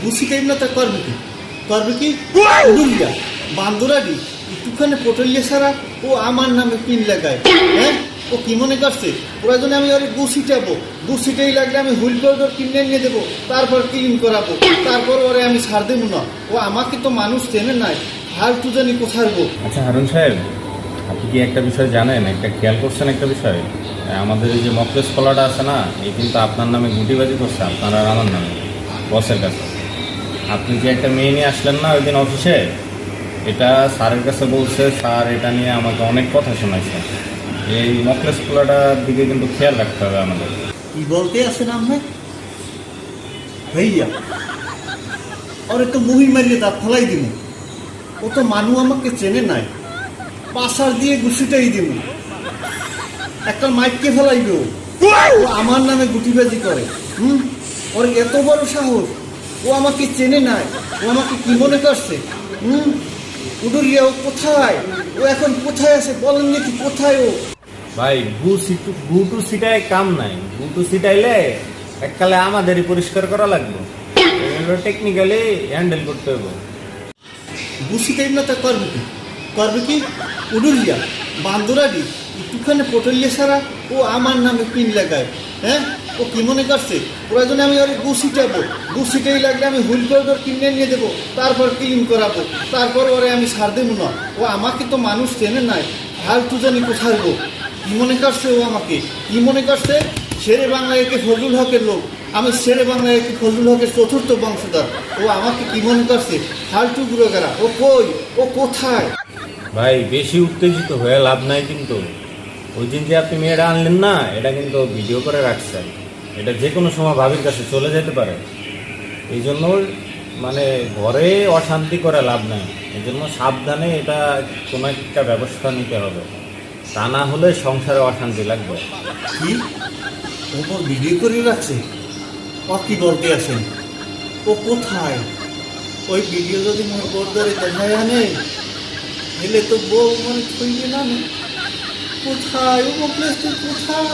গুছি টাইম না তা করবে কি উড়ুলিয়া বান্দরাডি একটুখানি পটলিয়া ছাড়া ও আমার নামে পিন লাগায়। হ্যাঁ, ও কি মনে করছে প্রয়োজনে আমি ওর গুছিটাই লাগলে আমি হুইল পাউডার কিনে নিয়ে দেবো, তারপর ক্লিন করাবো, তারপর ওরে আমি ছাড় দেবো না। ও আমাকে তো মানুষ চেনে নাই, ফালতু জানি কোথায় গো। আচ্ছা হারুন সাহেব, আপনি কি একটা বিষয় জানেন, একটা খেয়াল করছেন একটা বিষয়? আমাদের এই যে মকলেস কলাটা আছে না, এই কিন্তু আপনার নামে গুটিবাজি করছে, আপনার আর আমার নামে বসের কাছে। আপনি যে একটা মেয়ে নিয়ে আসলেন না ওই দিন অফিসে, এটা স্যারের কাছে বলছে, স্যার এটা নিয়ে আমাকে অনেক কথা শোনাইছে। এই মকলেস কলাটার দিকে কিন্তু খেয়াল রাখতে হবে আমাদের। কি বলতে আছেন আপনি ভাইয়া? ওরে তো মুহি মারিয়ে দাঁত ফেলাই দিব। ও তো মানু আমাকে চেনে নাই, পাশার দিয়ে গুছিটাই দিব, একটা মাইককে ফেলাইবে। ও আমার নামে গুটিবাজি করে। ওর এত বড় সাহস, ও আমাকে চেনে নাই, ও আমাকে কি মনে করছে? উডুরিয়া ও কোথায়? ও এখন কোথায় আছে বলেন নাকি, কোথায় ও? ভাই গুটু সিটায় কাম নাই, গুটু সিটাইলে এককালে আমাদেরই পরিষ্কার করা লাগবে, টেকনিক্যালি হ্যান্ডেল করতে হবে। গুছি টাইম না তা করবে কি উডুরিয়া বান্দরাডি একটুখানি পটলিয়া ছাড়া ও আমার নামে পিন লাগায়। হ্যাঁ, ও কি মনে করছে প্রয়োজনে আমি ওর গুছিটাই লাগলে আমি হুইল পাউডার কিনে নিয়ে দেবো, তারপর ক্লিন করাবো, তারপর ওরে আমি ছাড় দেবো না। ও আমাকে তো মানুষ চেনে নাই, ফালতু জানি কোথায় গো। কি মনে করছে ও আমাকে? কি মনে করছে? শেরে বাংলা একে ফজলুল হকের লোক, আমি শেরে বাংলা একে ফজলুল হকের চতুর্থ বংশধর। ও আমাকে কি মনে করছে? ফালতু গুড়োগারা। ও কই? ও কোথায়? ভাই বেশি উত্তেজিত হয়ে লাভ নাই, কিন্তু ওই দিন যে আপনি মেয়েটা আনলেন না, এটা কিন্তু ভিডিও করে রাখছেন, এটা যে কোনো সময় ভাবির কাছে চলে যেতে পারে। এই জন্য মানে ঘরে অশান্তি করে লাভ নাই, এই জন্য সাবধানে এটা কোনো একটা ব্যবস্থা নিতে হবে, তা না হলে সংসারে অশান্তি লাগবে। কি ও মোর ভিডিও করে রাখছে? ও কি বলতে আছেন? ও কোথায়? ওই ভিডিও যদি মোর বর্দারে দেখায় আনে, এলে তো বউ মানে থইবে না। কোথায় ও মোর প্লেস? কোথায়?